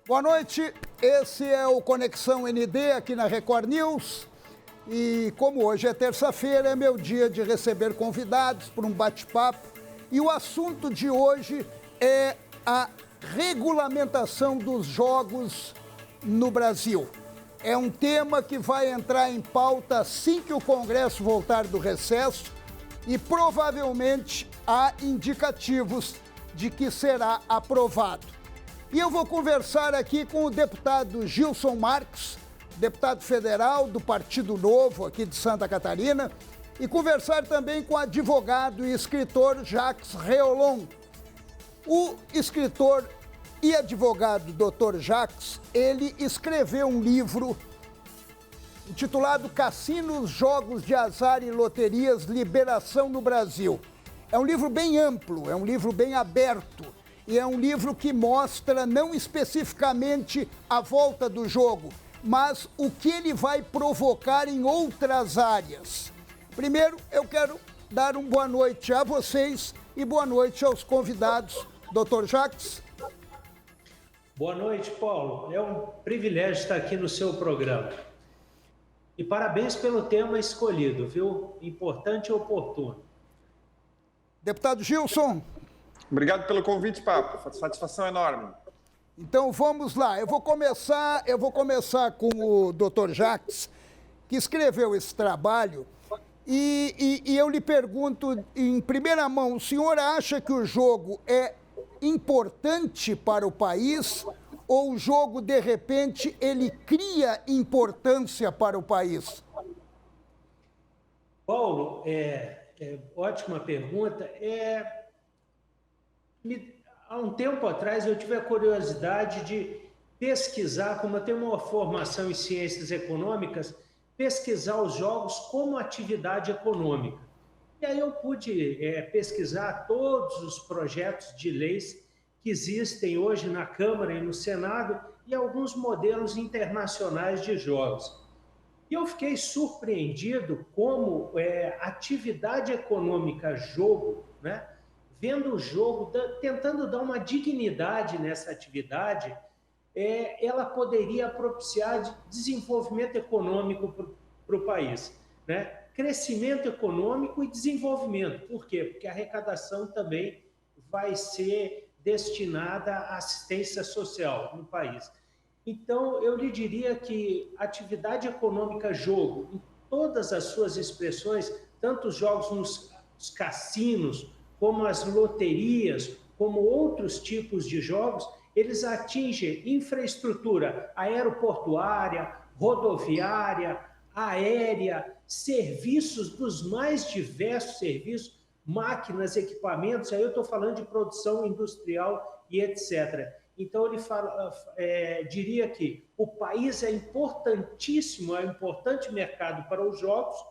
Boa noite, esse é o Conexão ND aqui na Record News. E como hoje é terça-feira, é meu dia de receber convidados para um bate-papo. E o assunto de hoje é a regulamentação dos jogos no Brasil. É um tema que vai entrar em pauta assim que o Congresso voltar do recesso e provavelmente há indicativos de que será aprovado. E eu vou conversar aqui com o deputado Gilson Marques, deputado federal do Partido Novo aqui de Santa Catarina, e conversar também com o advogado e escritor Jacques Reolon. O escritor e advogado Dr. Jacques, ele escreveu um livro intitulado Cassinos, Jogos de Azar e Loterias, Liberação no Brasil. É um livro bem amplo, é um livro bem aberto. E é um livro que mostra não especificamente a volta do jogo, mas o que ele vai provocar em outras áreas. Primeiro, eu quero dar uma boa noite a vocês e boa noite aos convidados. Dr. Jacques. Boa noite, Paulo. É um privilégio estar aqui no seu programa. E parabéns pelo tema escolhido, viu? Importante e oportuno. Deputado Gilson. Obrigado pelo convite, Papo. Satisfação enorme. Então vamos lá. Eu vou começar com o Dr. Jacques, que escreveu esse trabalho. E eu lhe pergunto em primeira mão, o senhor acha que o jogo é importante para o país ou o jogo, de repente, ele cria importância para o país? Paulo, ótima pergunta. Há um tempo atrás eu tive a curiosidade de pesquisar, como eu tenho uma formação em ciências econômicas, pesquisar os jogos como atividade econômica. E aí eu pude pesquisar todos os projetos de leis que existem hoje na Câmara e no Senado e alguns modelos internacionais de jogos. E eu fiquei surpreendido como atividade econômica jogo, né? Vendo o jogo, tentando dar uma dignidade nessa atividade, ela poderia propiciar desenvolvimento econômico para o país, né? Crescimento econômico e desenvolvimento. Por quê? Porque a arrecadação também vai ser destinada à assistência social no país. Então, eu lhe diria que atividade econômica jogo, em todas as suas expressões, tanto os jogos nos cassinos, como as loterias, como outros tipos de jogos, eles atingem infraestrutura aeroportuária, rodoviária, aérea, serviços dos mais diversos serviços, máquinas, equipamentos, aí eu estou falando de produção industrial e etc. Então, ele diria que o país é importantíssimo, é um importante mercado para os jogos,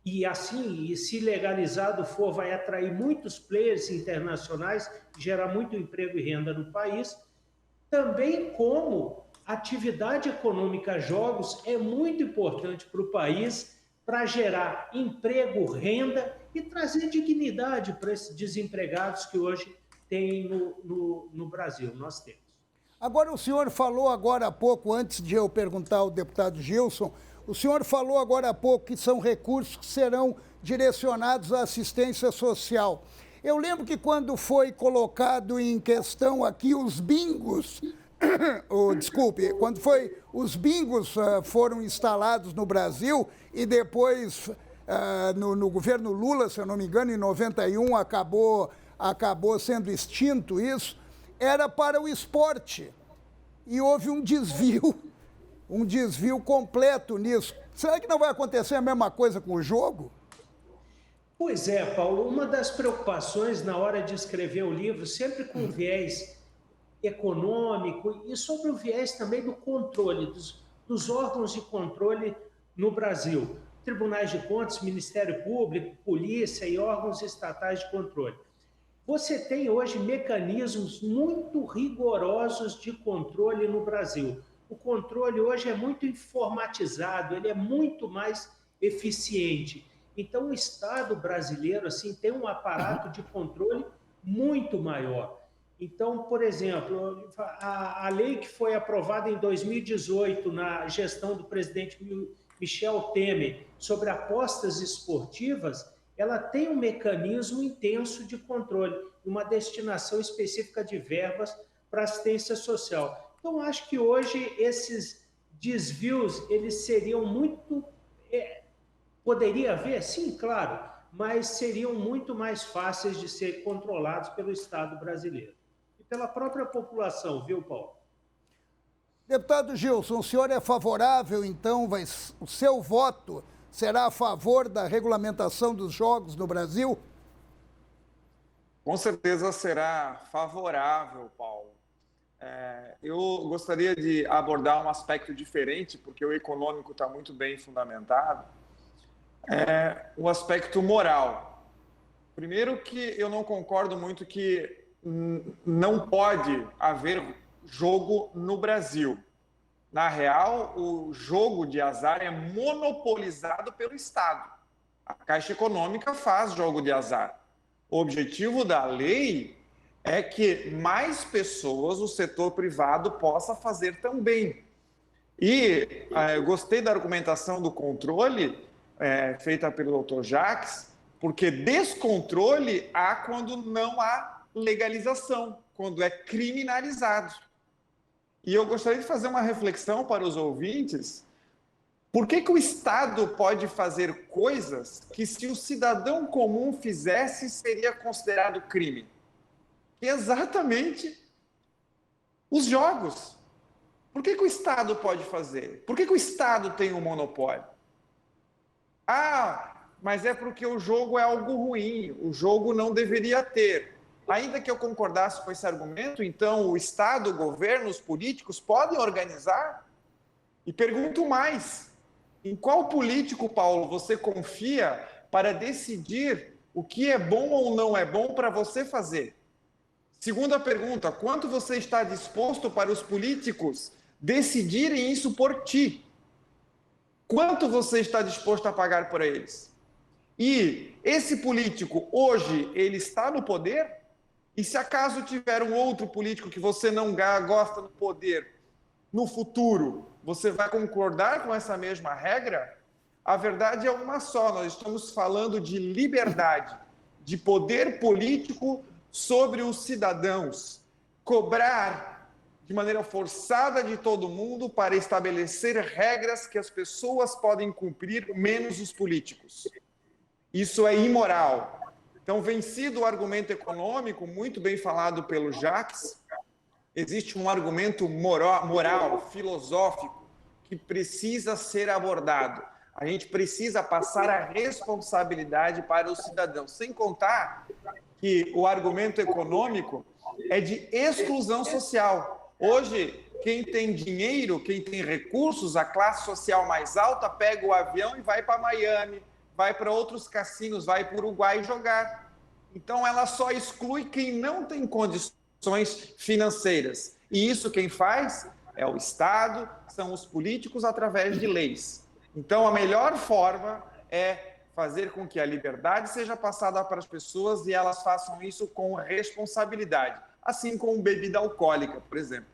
e assim, se legalizado for, vai atrair muitos players internacionais, gerar muito emprego e renda no país. Também como atividade econômica jogos é muito importante para o país, para gerar emprego, renda e trazer dignidade para esses desempregados que hoje tem no Brasil, nós temos. Agora, o senhor falou agora há pouco, antes de eu perguntar ao deputado Gilson, o senhor falou agora há pouco que são recursos que serão direcionados à assistência social. Eu lembro que quando foi colocado em questão aqui os bingos, os bingos foram instalados no Brasil e depois, no governo Lula, se eu não me engano, em 91, acabou sendo extinto isso, era para o esporte. E houve um desvio completo nisso. Será que não vai acontecer a mesma coisa com o jogo? Pois é, Paulo, uma das preocupações na hora de escrever o livro, sempre com viés econômico e sobre o viés também do controle, dos órgãos de controle no Brasil, tribunais de contas, Ministério Público, polícia e órgãos estatais de controle. Você tem hoje mecanismos muito rigorosos de controle no Brasil. O controle hoje é muito informatizado, ele é muito mais eficiente. Então, o Estado brasileiro assim, tem um aparato de controle muito maior. Então, por exemplo, a lei que foi aprovada em 2018 na gestão do presidente Michel Temer sobre apostas esportivas, ela tem um mecanismo intenso de controle, uma destinação específica de verbas para assistência social. Então, acho que hoje esses desvios, eles seriam muito... poderia haver? Sim, claro, mas seriam muito mais fáceis de ser controlados pelo Estado brasileiro. E pela própria população, viu, Paulo? Deputado Gilson, o senhor é favorável, então, o seu voto será a favor da regulamentação dos jogos no Brasil? Com certeza será favorável, Paulo. Eu gostaria de abordar um aspecto diferente, porque o econômico está muito bem fundamentado. O aspecto moral. Primeiro que eu não concordo muito que não pode haver jogo no Brasil. Na real, o jogo de azar é monopolizado pelo Estado. A Caixa Econômica faz jogo de azar. O objetivo da lei é que mais pessoas, o setor privado, possa fazer também. E eu gostei da argumentação do controle feita pelo Dr. Jacques, porque descontrole há quando não há legalização, quando é criminalizado. E eu gostaria de fazer uma reflexão para os ouvintes. Por que o Estado pode fazer coisas que, se o cidadão comum fizesse, seria considerado crime? Exatamente os jogos. Por que o Estado pode fazer? Por que o Estado tem um monopólio? Mas é porque o jogo é algo ruim, o jogo não deveria ter. Ainda que eu concordasse com esse argumento, então o Estado, o governo, os políticos podem organizar? E pergunto mais, em qual político, Paulo, você confia para decidir o que é bom ou não é bom para você fazer? Segunda pergunta, quanto você está disposto para os políticos decidirem isso por ti? Quanto você está disposto a pagar por eles? E esse político, hoje, ele está no poder? E se acaso tiver um outro político que você não gosta no poder, no futuro, você vai concordar com essa mesma regra? A verdade é uma só, nós estamos falando de liberdade, de poder político sobre os cidadãos, cobrar de maneira forçada de todo mundo para estabelecer regras que as pessoas podem cumprir, menos os políticos. Isso é imoral. Então, vencido o argumento econômico, muito bem falado pelo Jacques, existe um argumento moral, filosófico, que precisa ser abordado. A gente precisa passar a responsabilidade para o cidadão, sem contar que o argumento econômico é de exclusão social. Hoje, quem tem dinheiro, quem tem recursos, a classe social mais alta, pega o avião e vai para Miami, vai para outros cassinos, vai para o Uruguai jogar. Então, ela só exclui quem não tem condições financeiras. E isso quem faz é o Estado, são os políticos através de leis. Então, a melhor forma é fazer com que a liberdade seja passada para as pessoas e elas façam isso com responsabilidade, assim como bebida alcoólica, por exemplo.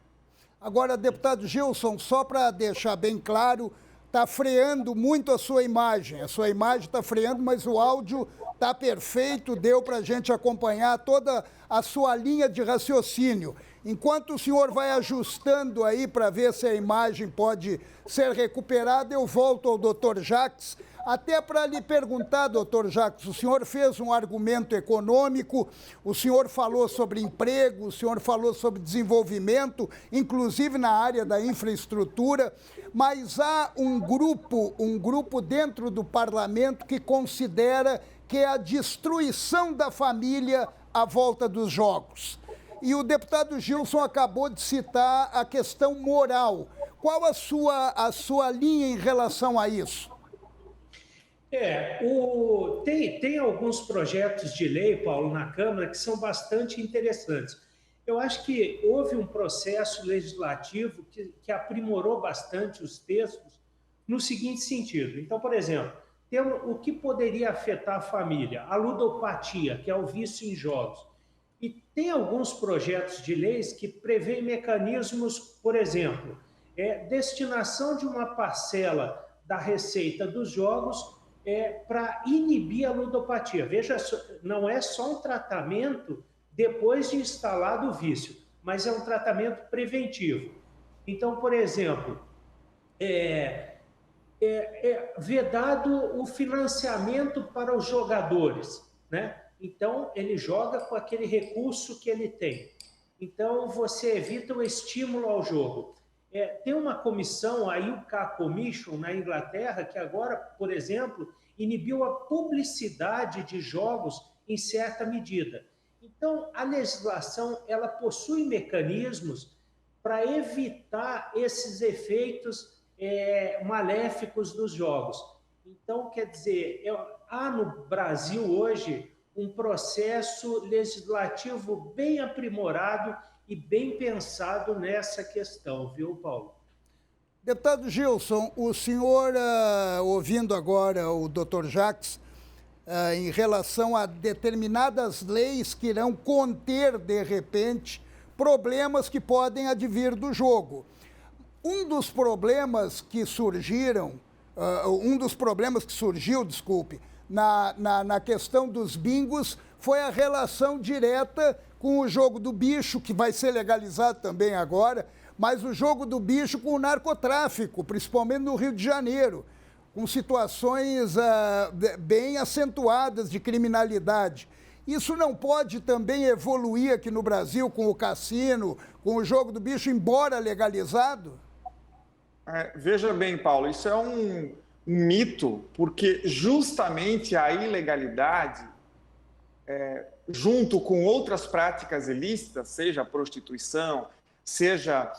Agora, deputado Gilson, só para deixar bem claro, está freando muito a sua imagem está freando, mas o áudio está perfeito, deu para a gente acompanhar toda a sua linha de raciocínio. Enquanto o senhor vai ajustando aí para ver se a imagem pode ser recuperada, eu volto ao doutor Jacques, até para lhe perguntar, doutor Jacques, o senhor fez um argumento econômico, o senhor falou sobre emprego, o senhor falou sobre desenvolvimento, inclusive na área da infraestrutura, mas há um grupo dentro do parlamento que considera que é a destruição da família à volta dos jogos. E o deputado Gilson acabou de citar a questão moral. Qual a sua linha em relação a isso? Tem alguns projetos de lei, Paulo, na Câmara que são bastante interessantes. Eu acho que houve um processo legislativo que aprimorou bastante os textos no seguinte sentido. Então, por exemplo, o que poderia afetar a família? A ludopatia, que é o vício em jogos. E tem alguns projetos de leis que prevêem mecanismos, por exemplo, destinação de uma parcela da receita dos jogos para inibir a ludopatia. Veja, não é só um tratamento depois de instalado o vício, mas é um tratamento preventivo. Então, por exemplo, vedado o financiamento para os jogadores, né? Então, ele joga com aquele recurso que ele tem. Então, você evita o estímulo ao jogo. Tem uma comissão, a UK Commission, na Inglaterra, que agora, por exemplo, inibiu a publicidade de jogos em certa medida. Então, a legislação ela possui mecanismos para evitar esses efeitos maléficos dos jogos. Então, quer dizer, há no Brasil hoje um processo legislativo bem aprimorado e bem pensado nessa questão, viu, Paulo? Deputado Gilson, o senhor, ouvindo agora o doutor Jacques, em relação a determinadas leis que irão conter, de repente, problemas que podem advir do jogo. Um dos problemas que surgiu, na questão dos bingos foi a relação direta com o jogo do bicho, que vai ser legalizado também agora, mas o jogo do bicho com o narcotráfico, principalmente no Rio de Janeiro, com situações bem acentuadas de criminalidade. Isso não pode também evoluir aqui no Brasil com o cassino, com o jogo do bicho, embora legalizado? Veja bem, Paulo, isso é um mito, porque justamente a ilegalidade, junto com outras práticas ilícitas, seja a prostituição, seja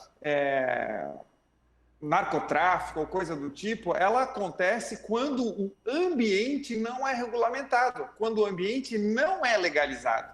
narcotráfico ou coisa do tipo, ela acontece quando o ambiente não é regulamentado, quando o ambiente não é legalizado.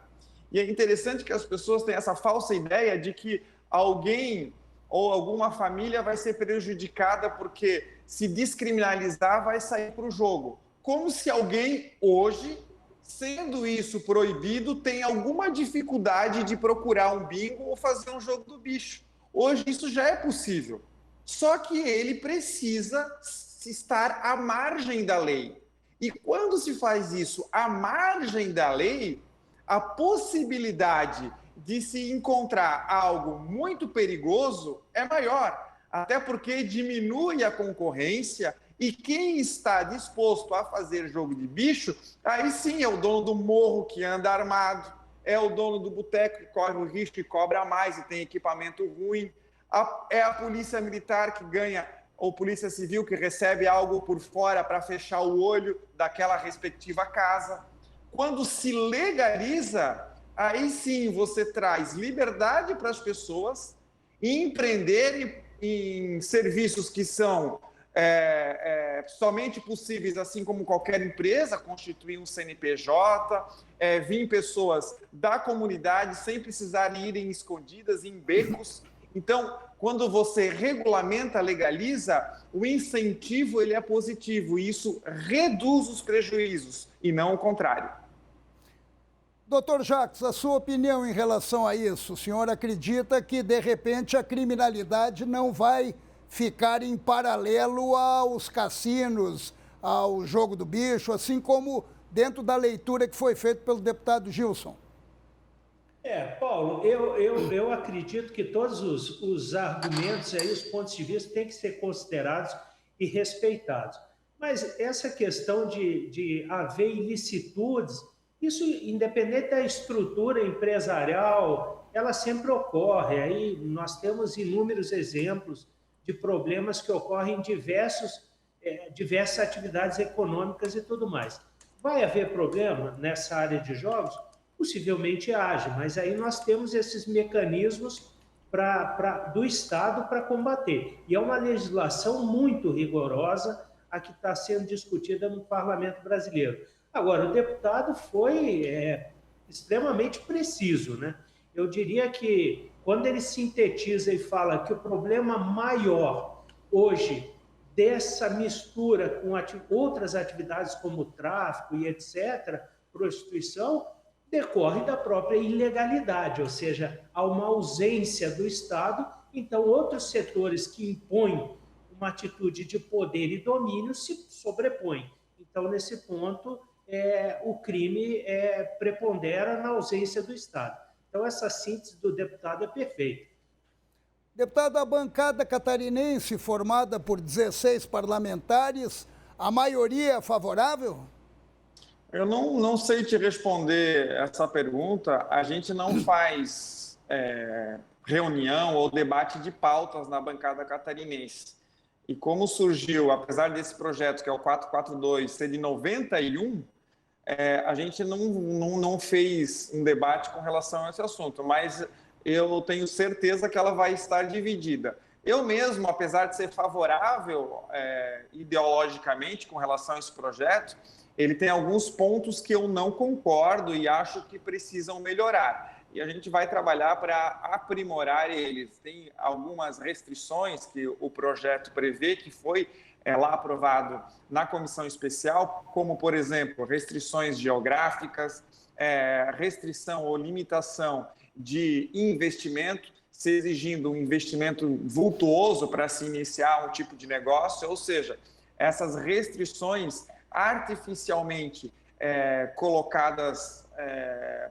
E é interessante que as pessoas têm essa falsa ideia de que alguém ou alguma família vai ser prejudicada porque se descriminalizar vai sair para o jogo. Como se alguém hoje, sendo isso proibido, tem alguma dificuldade de procurar um bingo ou fazer um jogo do bicho. Hoje isso já é possível. Só que ele precisa estar à margem da lei. E quando se faz isso à margem da lei, a possibilidade de se encontrar algo muito perigoso é maior, até porque diminui a concorrência e quem está disposto a fazer jogo de bicho, aí sim é o dono do morro que anda armado, é o dono do boteco que corre o risco e cobra mais e tem equipamento ruim, é a polícia militar que ganha, ou polícia civil que recebe algo por fora para fechar o olho daquela respectiva casa. Quando se legaliza, aí sim você traz liberdade para as pessoas empreenderem em serviços que são somente possíveis, assim como qualquer empresa, constituir um CNPJ, vir pessoas da comunidade sem precisar irem escondidas em becos. Então, quando você regulamenta, legaliza, o incentivo ele é positivo e isso reduz os prejuízos e não o contrário. Doutor Jacques, a sua opinião em relação a isso? O senhor acredita que, de repente, a criminalidade não vai ficar em paralelo aos cassinos, ao jogo do bicho, assim como dentro da leitura que foi feita pelo deputado Gilson? Paulo, eu acredito que todos os argumentos, aí, os pontos de vista têm que ser considerados e respeitados. Mas essa questão de haver ilicitudes, isso, independente da estrutura empresarial, ela sempre ocorre. Aí nós temos inúmeros exemplos de problemas que ocorrem em diversas atividades econômicas e tudo mais. Vai haver problema nessa área de jogos? Possivelmente haja, mas aí nós temos esses mecanismos do Estado para combater. E é uma legislação muito rigorosa a que está sendo discutida no Parlamento brasileiro. Agora, o deputado foi extremamente preciso, né? Eu diria que quando ele sintetiza e fala que o problema maior hoje dessa mistura com outras atividades como tráfico e etc., prostituição, decorre da própria ilegalidade, ou seja, há uma ausência do Estado, então outros setores que impõem uma atitude de poder e domínio se sobrepõem. Então, nesse ponto, o crime prepondera na ausência do Estado. Então, essa síntese do deputado é perfeita. Deputado, a bancada catarinense, formada por 16 parlamentares, a maioria é favorável? Eu não sei te responder essa pergunta. A gente não faz reunião ou debate de pautas na bancada catarinense. E como surgiu, apesar desse projeto, que é o 442, ser de 91, a gente não fez um debate com relação a esse assunto, mas eu tenho certeza que ela vai estar dividida. Eu mesmo, apesar de ser favorável ideologicamente com relação a esse projeto, ele tem alguns pontos que eu não concordo e acho que precisam melhorar. E a gente vai trabalhar para aprimorar eles. Tem algumas restrições que o projeto prevê, que foi lá aprovado na comissão especial, como, por exemplo, restrições geográficas, restrição ou limitação de investimento, se exigindo um investimento vultuoso para se iniciar um tipo de negócio, ou seja, essas restrições artificialmente colocadas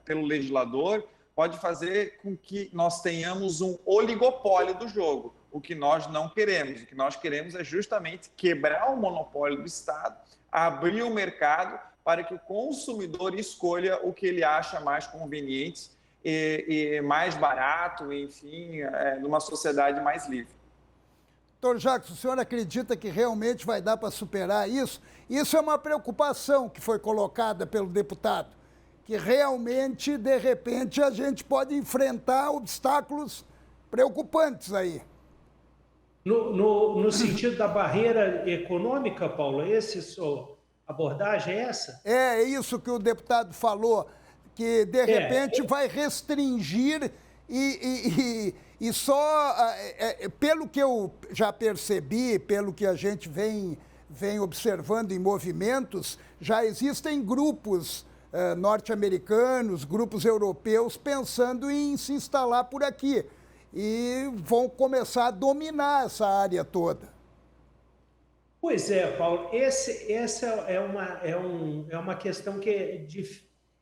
pelo legislador pode fazer com que nós tenhamos um oligopólio do jogo, o que nós não queremos. O que nós queremos é justamente quebrar o monopólio do Estado, abrir o mercado para que o consumidor escolha o que ele acha mais conveniente e mais barato, enfim, numa sociedade mais livre. Doutor Jacques, o senhor acredita que realmente vai dar para superar isso? Isso é uma preocupação que foi colocada pelo deputado, que realmente, de repente, a gente pode enfrentar obstáculos preocupantes aí. No sentido da barreira econômica, Paulo, sua abordagem é essa? É isso que o deputado falou, que de repente vai restringir e só, pelo que eu já percebi, pelo que a gente vem observando em movimentos, já existem grupos norte-americanos, grupos europeus pensando em se instalar por aqui e vão começar a dominar essa área toda. Pois é, Paulo, essa é uma questão que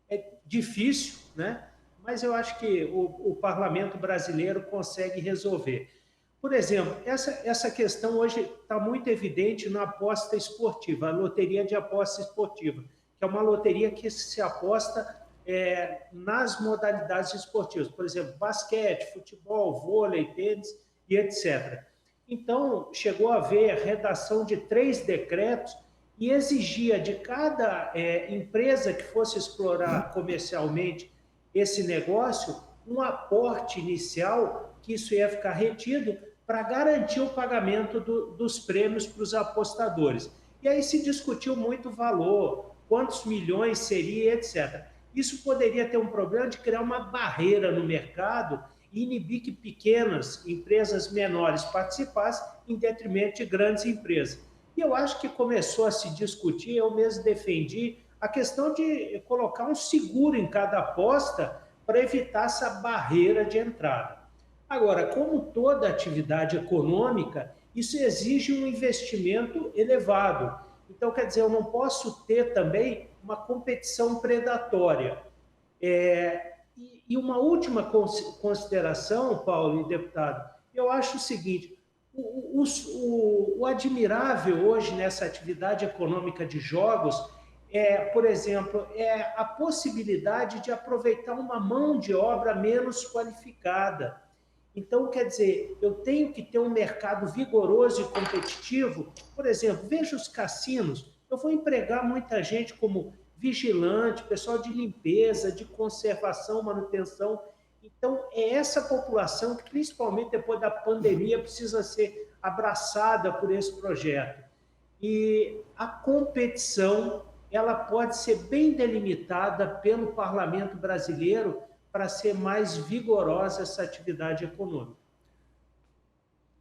é difícil, né? Mas eu acho que o parlamento brasileiro consegue resolver. Por exemplo, essa questão hoje está muito evidente na aposta esportiva, a loteria de aposta esportiva, que é uma loteria que se aposta nas modalidades esportivas, por exemplo, basquete, futebol, vôlei, tênis e etc. Então, chegou a haver a redação de 3 decretos e exigia de cada empresa que fosse explorar comercialmente esse negócio um aporte inicial, que isso ia ficar retido, para garantir o pagamento dos prêmios para os apostadores. E aí se discutiu muito o valor, quantos milhões seria, etc. Isso poderia ter um problema de criar uma barreira no mercado e inibir que pequenas empresas menores participassem em detrimento de grandes empresas. E eu acho que começou a se discutir, eu mesmo defendi, a questão de colocar um seguro em cada aposta para evitar essa barreira de entrada. Agora, como toda atividade econômica, isso exige um investimento elevado. Então, quer dizer, eu não posso ter também uma competição predatória. E uma última consideração, Paulo e deputado, eu acho o seguinte, o admirável hoje nessa atividade econômica de jogos por exemplo, a possibilidade de aproveitar uma mão de obra menos qualificada. Então, quer dizer, eu tenho que ter um mercado vigoroso e competitivo. Por exemplo, veja os cassinos, eu vou empregar muita gente como vigilante, pessoal de limpeza, de conservação, manutenção. Então, é essa população que, principalmente depois da pandemia, precisa ser abraçada por esse projeto. E a competição, ela pode ser bem delimitada pelo parlamento brasileiro para ser mais vigorosa essa atividade econômica.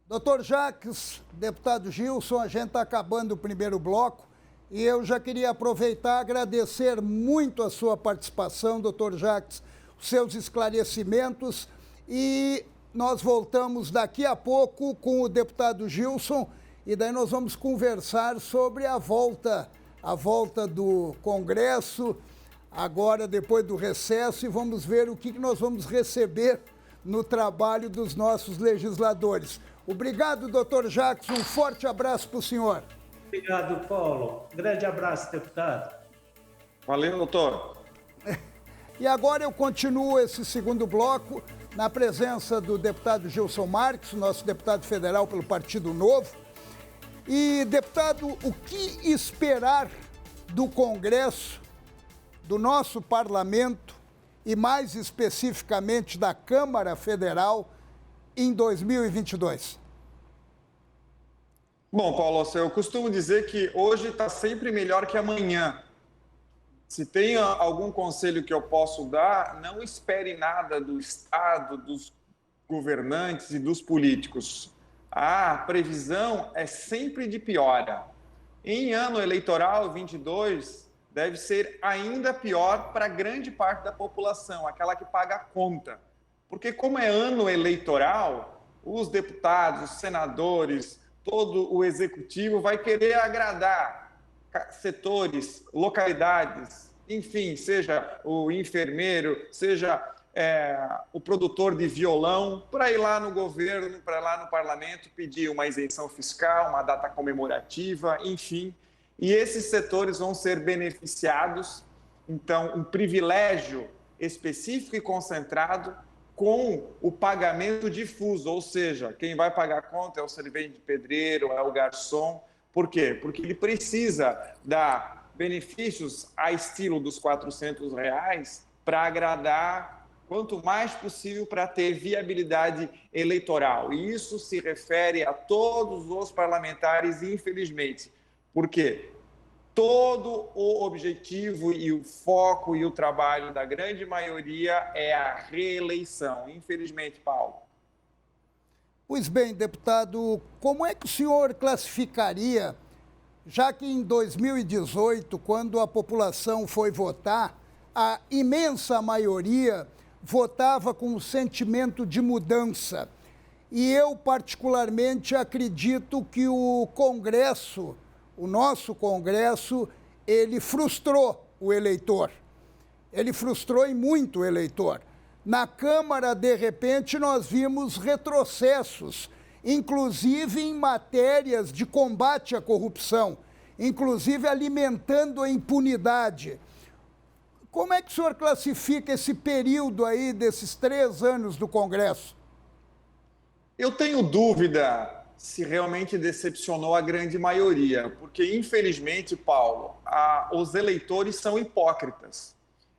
Doutor Jacques, deputado Gilson, a gente está acabando o primeiro bloco. E eu já queria aproveitar e agradecer muito a sua participação, doutor Jacques, os seus esclarecimentos. E nós voltamos daqui a pouco com o deputado Gilson, e daí nós vamos conversar sobre a volta do Congresso, agora depois do recesso, e vamos ver o que nós vamos receber no trabalho dos nossos legisladores. Obrigado, doutor Jacques, um forte abraço para o senhor. Obrigado, Paulo. Grande abraço, deputado. Valeu, doutor. E agora eu continuo esse segundo bloco na presença do deputado Gilson Marques, nosso deputado federal pelo Partido Novo. E, deputado, o que esperar do Congresso, do nosso parlamento e, mais especificamente, da Câmara Federal em 2022? Bom, Paulo, eu costumo dizer que hoje está sempre melhor que amanhã. Se tem algum conselho que eu posso dar, não espere nada do Estado, dos governantes e dos políticos. A previsão é sempre de piora. Em ano eleitoral 22, deve ser ainda pior para grande parte da população, aquela que paga a conta. Porque como é ano eleitoral, os deputados, os senadores, todo o executivo vai querer agradar setores, localidades, enfim, seja o enfermeiro, seja o produtor de violão, para ir lá no governo, para ir lá no parlamento pedir uma isenção fiscal, uma data comemorativa, enfim. E esses setores vão ser beneficiados, então, um privilégio específico e concentrado com o pagamento difuso, ou seja, quem vai pagar a conta é o servente de pedreiro, é o garçom. Por quê? Porque ele precisa dar benefícios a estilo dos R$400 para agradar quanto mais possível para ter viabilidade eleitoral. E isso se refere a todos os parlamentares, infelizmente. Por quê? Todo o objetivo e o foco e o trabalho da grande maioria é a reeleição. Infelizmente, Paulo. Pois bem, deputado, como é que o senhor classificaria, já que em 2018, quando a população foi votar, a imensa maioria votava com um sentimento de mudança. E eu, particularmente, acredito que o Congresso, o nosso Congresso, ele frustrou o eleitor. Ele frustrou e muito o eleitor. Na Câmara, de repente, nós vimos retrocessos, inclusive em matérias de combate à corrupção, inclusive alimentando a impunidade. Como é que o senhor classifica esse período aí desses 3 anos do Congresso? Eu tenho dúvida se realmente decepcionou a grande maioria, porque, infelizmente, Paulo, os eleitores são hipócritas,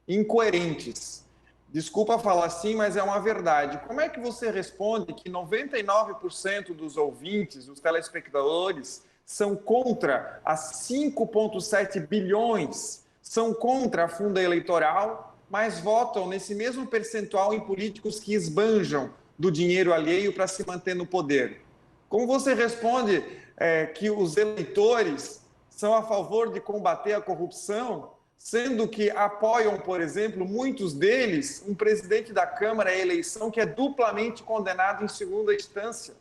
incoerentes. Desculpa falar assim, mas é uma verdade. Como é que você responde que 99% dos ouvintes, dos telespectadores, são contra as 5,7 bilhões, são contra a funda eleitoral, mas votam nesse mesmo percentual em políticos que esbanjam do dinheiro alheio para se manter no poder? Como você responde que os eleitores são a favor de combater a corrupção, sendo que apoiam, por exemplo, muitos deles, um presidente da Câmara à eleição que é duplamente condenado em segunda instância?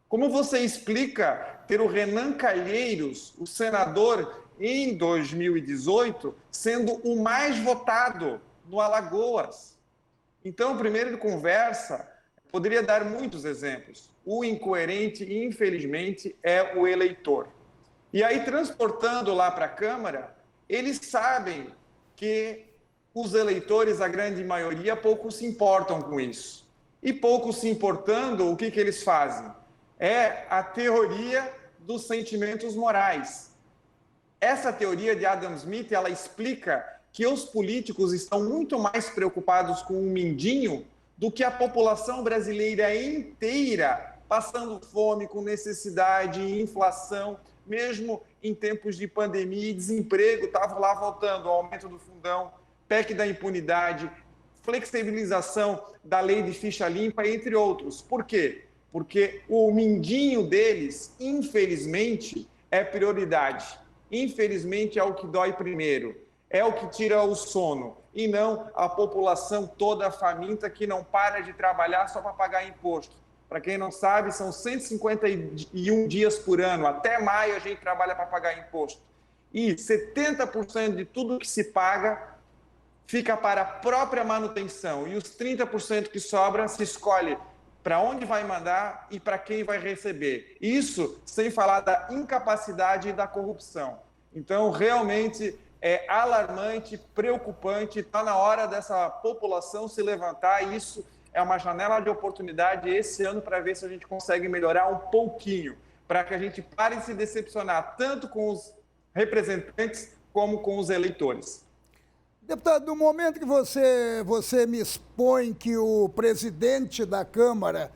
Como você explica ter o Renan Calheiros, o senador, em 2018, sendo o mais votado no Alagoas? Então, primeiro de conversa, poderia dar muitos exemplos. O incoerente, infelizmente, é o eleitor. E aí, transportando lá para a Câmara, eles sabem que os eleitores, a grande maioria, pouco se importam com isso. E pouco se importando, o que eles fazem? É a teoria dos sentimentos morais. Essa teoria de Adam Smith, ela explica que os políticos estão muito mais preocupados com o mindinho do que a população brasileira inteira, passando fome, com necessidade, inflação, mesmo em tempos de pandemia e desemprego, estavam lá voltando, o aumento do fundão, PEC da impunidade, flexibilização da lei de ficha limpa, entre outros. Por quê? Porque o mindinho deles, infelizmente, é prioridade. infelizmente, é o que dói primeiro, é o que tira o sono, e não a população toda faminta que não para de trabalhar só para pagar imposto. Para quem não sabe, são 151 dias por ano, até maio a gente trabalha para pagar imposto. E 70% de tudo que se paga fica para a própria manutenção, e os 30% que sobra se escolhe para onde vai mandar e para quem vai receber. Isso sem falar da incapacidade e da corrupção. Então, realmente é alarmante, preocupante, está na hora dessa população se levantar, e isso é uma janela de oportunidade esse ano para ver se a gente consegue melhorar um pouquinho, para que a gente pare de se decepcionar tanto com os representantes como com os eleitores. Deputado, no momento que você me expõe que o presidente da Câmara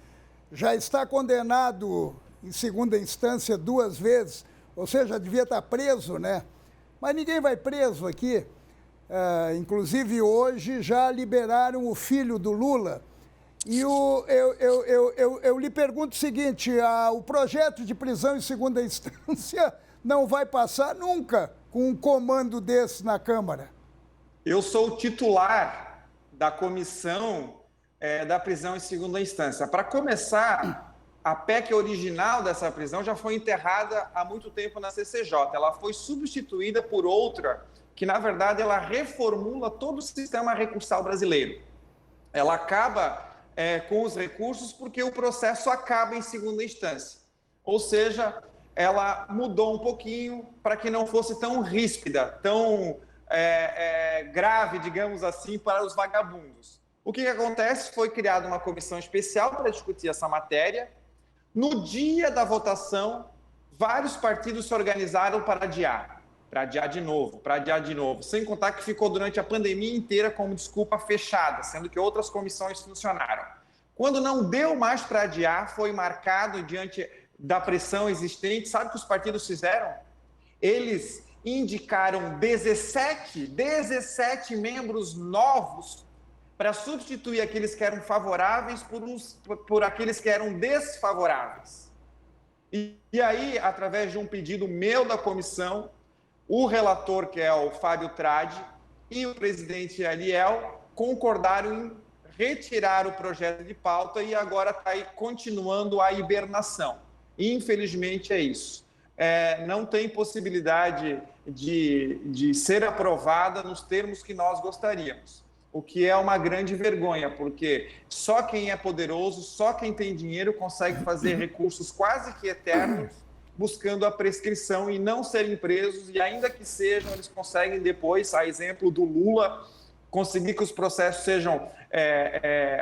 já está condenado em segunda instância 2 vezes, ou seja, devia estar preso, né? Mas ninguém vai preso aqui. Inclusive, hoje já liberaram o filho do Lula. E eu lhe pergunto o seguinte, o projeto de prisão em segunda instância não vai passar nunca com um comando desse na Câmara. Eu sou o titular da comissão da prisão em segunda instância. Para começar, a PEC original dessa prisão já foi enterrada há muito tempo na CCJ. Ela foi substituída por outra que, na verdade, ela reformula todo o sistema recursal brasileiro. Ela acaba com os recursos porque o processo acaba em segunda instância. Ou seja, ela mudou um pouquinho para que não fosse tão ríspida, tão grave, digamos assim, para os vagabundos. O que acontece? Foi criada uma comissão especial para discutir essa matéria. No dia da votação, vários partidos se organizaram para adiar de novo, sem contar que ficou durante a pandemia inteira como desculpa fechada, sendo que outras comissões funcionaram. Quando não deu mais para adiar, foi marcado diante da pressão existente. Sabe o que os partidos fizeram? Eles indicaram 17 membros novos para substituir aqueles que eram favoráveis por aqueles que eram desfavoráveis. E aí, através de um pedido meu da comissão, o relator, que é o Fábio Tradi, e o presidente Aliel concordaram em retirar o projeto de pauta e agora está aí continuando a hibernação. Infelizmente é isso. Não tem possibilidade de ser aprovada nos termos que nós gostaríamos, o que é uma grande vergonha, porque só quem é poderoso, só quem tem dinheiro consegue fazer recursos quase que eternos buscando a prescrição e não serem presos, e ainda que sejam, eles conseguem depois, a exemplo do Lula, conseguir que os processos sejam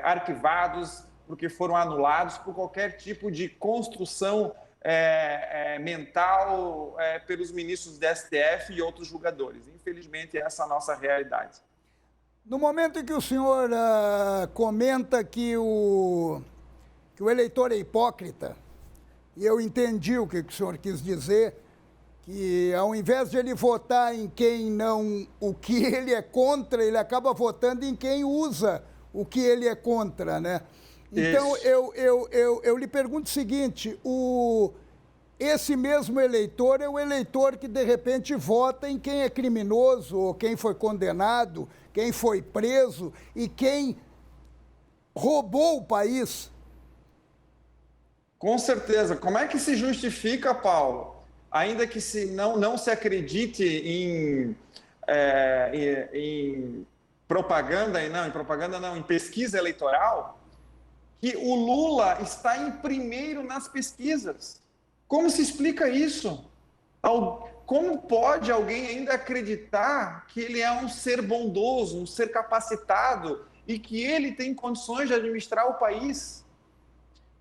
arquivados, porque foram anulados por qualquer tipo de construção mental pelos ministros do STF e outros julgadores. Infelizmente, essa é a nossa realidade. No momento em que o senhor comenta que o eleitor é hipócrita, e eu entendi o que o senhor quis dizer, que ao invés de ele votar em quem não, o que ele é contra, ele acaba votando em quem usa o que ele é contra, né? Então, eu lhe pergunto o seguinte, esse mesmo eleitor é o eleitor que, de repente, vota em quem é criminoso, ou quem foi condenado, quem foi preso e quem roubou o país. Com certeza. Como é que se justifica, Paulo, ainda que não se acredite em propaganda, em pesquisa eleitoral, que o Lula está em primeiro nas pesquisas? Como se explica isso? Como pode alguém ainda acreditar que ele é um ser bondoso, um ser capacitado e que ele tem condições de administrar o país?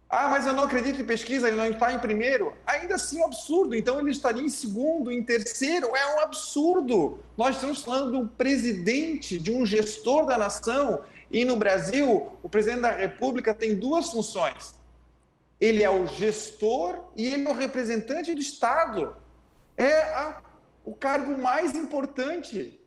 Ah, mas eu não acredito em pesquisa, ele não está em primeiro. Ainda assim, é um absurdo. Então, ele estaria em segundo, em terceiro. É um absurdo. Nós estamos falando de um presidente, de um gestor da nação. E no Brasil, o presidente da República tem 2 funções. Ele é o gestor e ele é o representante do Estado. É o cargo mais importante.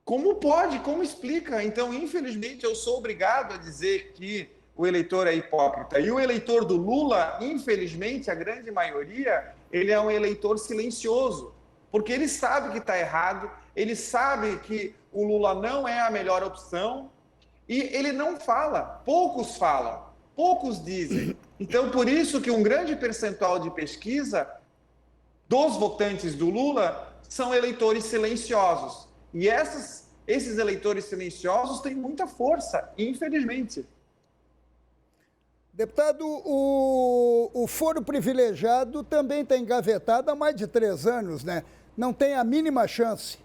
Como pode? Como explica? Então, infelizmente, eu sou obrigado a dizer que o eleitor é hipócrita. E o eleitor do Lula, infelizmente, a grande maioria, ele é um eleitor silencioso. porque ele sabe que está errado, ele sabe que o Lula não é a melhor opção e ele não fala, poucos falam, poucos dizem. Então, por isso que um grande percentual de pesquisa dos votantes do Lula são eleitores silenciosos. E esses eleitores silenciosos têm muita força, infelizmente. Deputado, o foro privilegiado também está engavetado há mais de 3 anos, né? Não tem a mínima chance.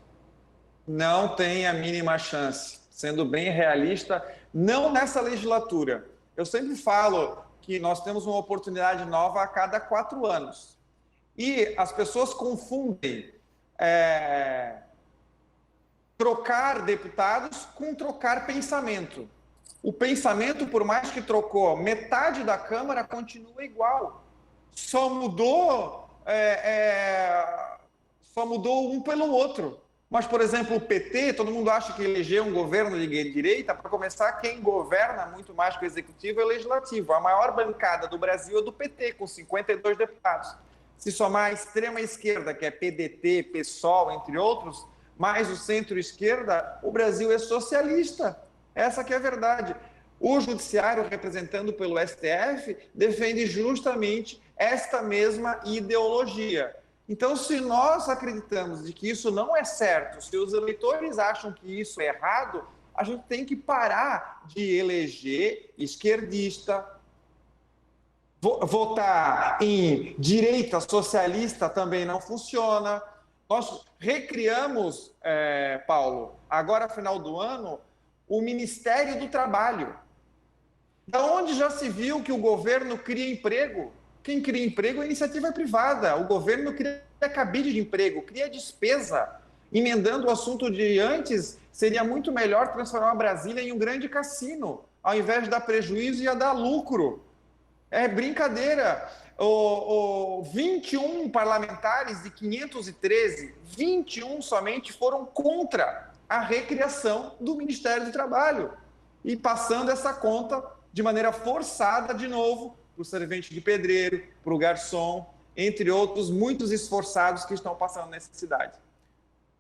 Não tem a mínima chance. Sendo bem realista, não nessa legislatura. Eu sempre falo que nós temos uma oportunidade nova a cada 4 anos. E as pessoas confundem trocar deputados com trocar pensamento. O pensamento, por mais que trocou metade da Câmara, continua igual. Só mudou um pelo outro. Mas, por exemplo, o PT, todo mundo acha que elegeu um governo de direita. Para começar, quem governa muito mais que o Executivo é o Legislativo. A maior bancada do Brasil é do PT, com 52 deputados. Se somar a extrema-esquerda, que é PDT, PSOL, entre outros, mais o centro-esquerda, o Brasil é socialista. Essa que é a verdade. O Judiciário, representando pelo STF, defende justamente esta mesma ideologia. Então, se nós acreditamos de que isso não é certo, se os eleitores acham que isso é errado, a gente tem que parar de eleger esquerdista, votar em direita socialista também não funciona. Nós recriamos, Paulo, agora, final do ano, o Ministério do Trabalho. Da onde já se viu que o governo cria emprego? Quem cria emprego é a iniciativa privada. O governo cria cabide de emprego, cria despesa. Emendando o assunto de antes, seria muito melhor transformar Brasília em um grande cassino, ao invés de dar prejuízo, ia dar lucro. É brincadeira. 21 parlamentares de 513, 21 somente foram contra a recriação do Ministério do Trabalho e passando essa conta de maneira forçada de novo para o servente de pedreiro, para o garçom, entre outros muitos esforçados que estão passando necessidade.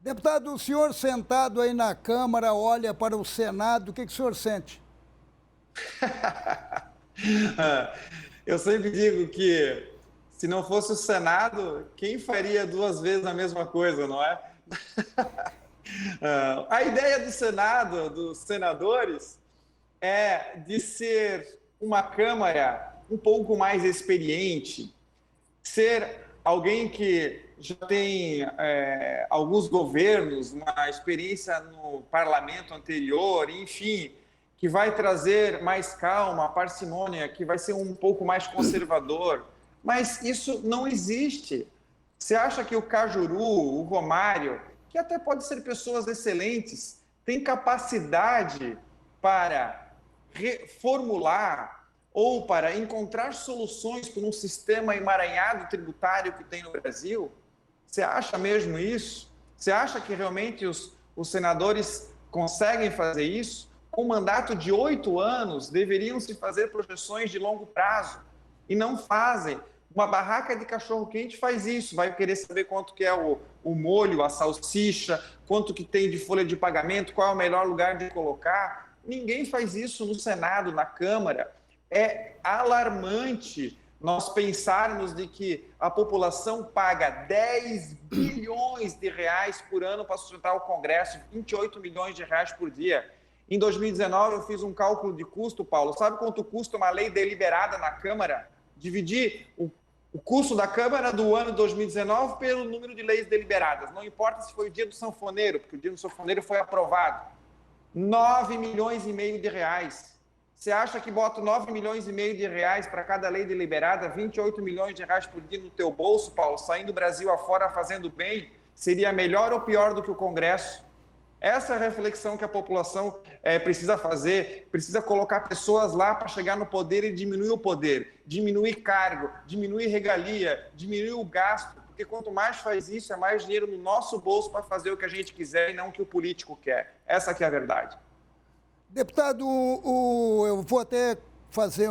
Deputado, o senhor sentado aí na Câmara olha para o Senado, o que o senhor sente? Eu sempre digo que se não fosse o Senado, quem faria 2 vezes a mesma coisa, não é? A ideia do Senado, dos senadores, é de ser uma Câmara um pouco mais experiente, ser alguém que já tem alguns governos, uma experiência no parlamento anterior, enfim, que vai trazer mais calma, parcimônia, que vai ser um pouco mais conservador. Mas isso não existe. Você acha que o Cajuru, o Romário, que até pode ser pessoas excelentes, tem capacidade para reformular ou para encontrar soluções para um sistema emaranhado tributário que tem no Brasil? Você acha mesmo isso? Você acha que realmente os senadores conseguem fazer isso? Com um mandato de 8 anos, deveriam se fazer projeções de longo prazo e não fazem. Uma barraca de cachorro-quente faz isso, vai querer saber quanto que é o molho, a salsicha, quanto que tem de folha de pagamento, qual é o melhor lugar de colocar. Ninguém faz isso no Senado, na Câmara. É alarmante nós pensarmos de que a população paga 10 bilhões de reais por ano para sustentar o Congresso, 28 milhões de reais por dia. Em 2019, eu fiz um cálculo de custo, Paulo. Sabe quanto custa uma lei deliberada na Câmara? Dividir o custo da Câmara do ano 2019 pelo número de leis deliberadas. Não importa se foi o dia do sanfoneiro, porque o dia do sanfoneiro foi aprovado. 9 milhões e meio de reais. Você acha que bota 9 milhões e meio de reais para cada lei deliberada, 28 milhões de reais por dia no teu bolso, Paulo, saindo do Brasil afora fazendo bem, seria melhor ou pior do que o Congresso? Essa é a reflexão que a população precisa fazer, precisa colocar pessoas lá para chegar no poder e diminuir o poder, diminuir cargo, diminuir regalia, diminuir o gasto, porque quanto mais faz isso, é mais dinheiro no nosso bolso para fazer o que a gente quiser e não o que o político quer. Essa que é a verdade. Deputado, eu vou até fazer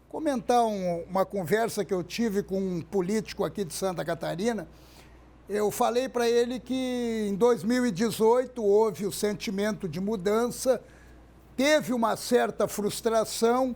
comentar uma conversa que eu tive com um político aqui de Santa Catarina, Eu falei para ele que em 2018 houve o sentimento de mudança, teve uma certa frustração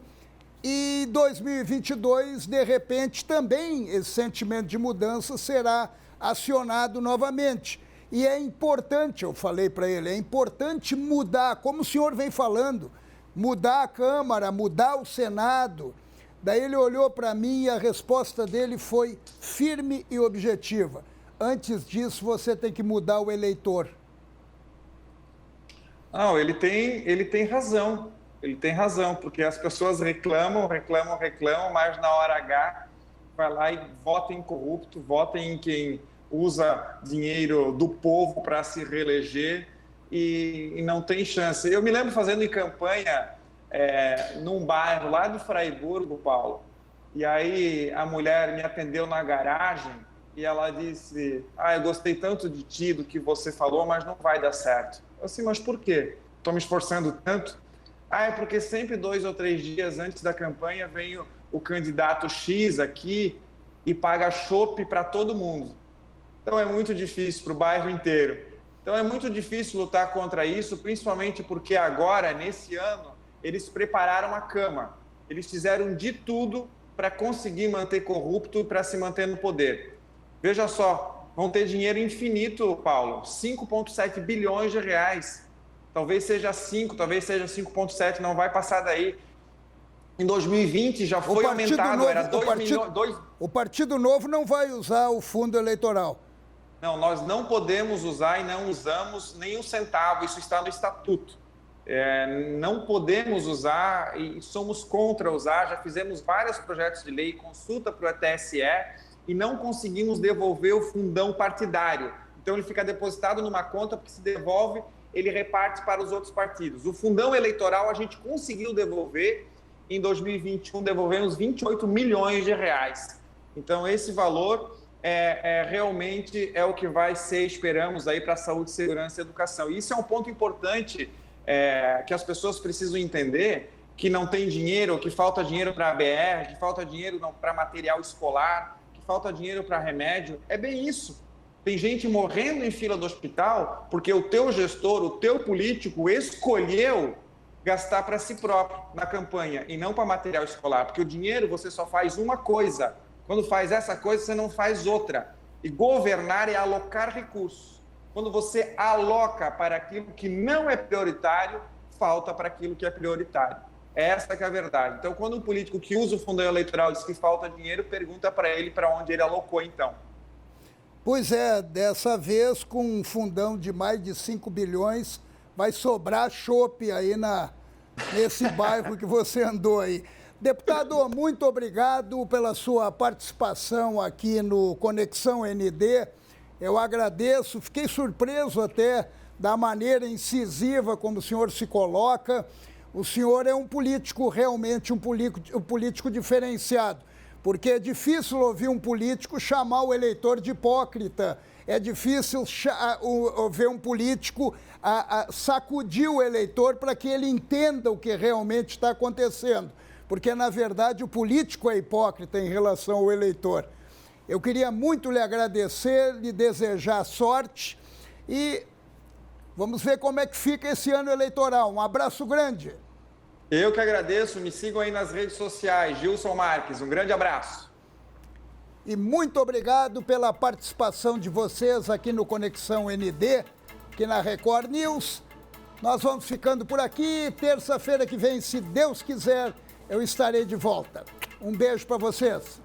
e em 2022, de repente, também esse sentimento de mudança será acionado novamente. E é importante, eu falei para ele, é importante mudar, como o senhor vem falando, mudar a Câmara, mudar o Senado. Daí ele olhou para mim e a resposta dele foi firme e objetiva. Antes disso, você tem que mudar o eleitor. Não, ele tem razão. Ele tem razão, porque as pessoas reclamam, mas na hora H vai lá e vota em corrupto, vota em quem usa dinheiro do povo para se reeleger e não tem chance. Eu me lembro fazendo em campanha num bairro lá do Fraiburgo, Paulo, e aí a mulher me atendeu na garagem e ela disse: eu gostei tanto de ti, do que você falou, mas não vai dar certo. Eu disse: mas por quê? Estou me esforçando tanto. É porque sempre 2 ou 3 dias antes da campanha vem o candidato X aqui e paga chopp para todo mundo. Então é muito difícil para o bairro inteiro. Então é muito difícil lutar contra isso, principalmente porque agora, nesse ano, eles prepararam a cama. Eles fizeram de tudo para conseguir manter corrupto e para se manter no poder. Veja só, vão ter dinheiro infinito, Paulo, 5,7 bilhões de reais. Talvez seja 5, talvez seja 5,7, não vai passar daí. Em 2020 já foi aumentado, era 2 milhões... O Partido Novo não vai usar o fundo eleitoral. Não, nós não podemos usar e não usamos nenhum centavo, isso está no estatuto. Não podemos usar e somos contra usar, já fizemos vários projetos de lei, consulta para o TSE e não conseguimos devolver o fundão partidário. Então ele fica depositado numa conta, porque se devolve, ele reparte para os outros partidos. O fundão eleitoral a gente conseguiu devolver, em 2021 devolvemos 28 milhões de reais. Então esse valor realmente é o que vai ser, esperamos, aí para a saúde, segurança e educação. E isso é um ponto importante que as pessoas precisam entender, que não tem dinheiro, que falta dinheiro para a BR, que falta dinheiro para material escolar, que falta dinheiro para remédio. É bem isso. Tem gente morrendo em fila do hospital porque o teu gestor, o teu político escolheu gastar para si próprio na campanha e não para material escolar, porque o dinheiro você só faz uma coisa. Quando faz essa coisa, você não faz outra. E governar é alocar recursos. Quando você aloca para aquilo que não é prioritário, falta para aquilo que é prioritário. Essa que é a verdade. Então, quando um político que usa o fundo eleitoral diz que falta dinheiro, pergunta para ele para onde ele alocou, então. Pois é, dessa vez, com um fundão de mais de 5 bilhões, vai sobrar chopp aí nesse bairro que você andou aí. Deputado, muito obrigado pela sua participação aqui no Conexão ND. Eu agradeço, fiquei surpreso até da maneira incisiva como o senhor se coloca. O senhor é um político, realmente um político diferenciado, porque é difícil ouvir um político chamar o eleitor de hipócrita. É difícil ver um político sacudir o eleitor para que ele entenda o que realmente está acontecendo. Porque, na verdade, o político é hipócrita em relação ao eleitor. Eu queria muito lhe agradecer, lhe desejar sorte e vamos ver como é que fica esse ano eleitoral. Um abraço grande. Eu que agradeço, me sigam aí nas redes sociais, Gilson Marques, um grande abraço. E muito obrigado pela participação de vocês aqui no Conexão ND, aqui na Record News. Nós vamos ficando por aqui, terça-feira que vem, se Deus quiser, eu estarei de volta. Um beijo para vocês.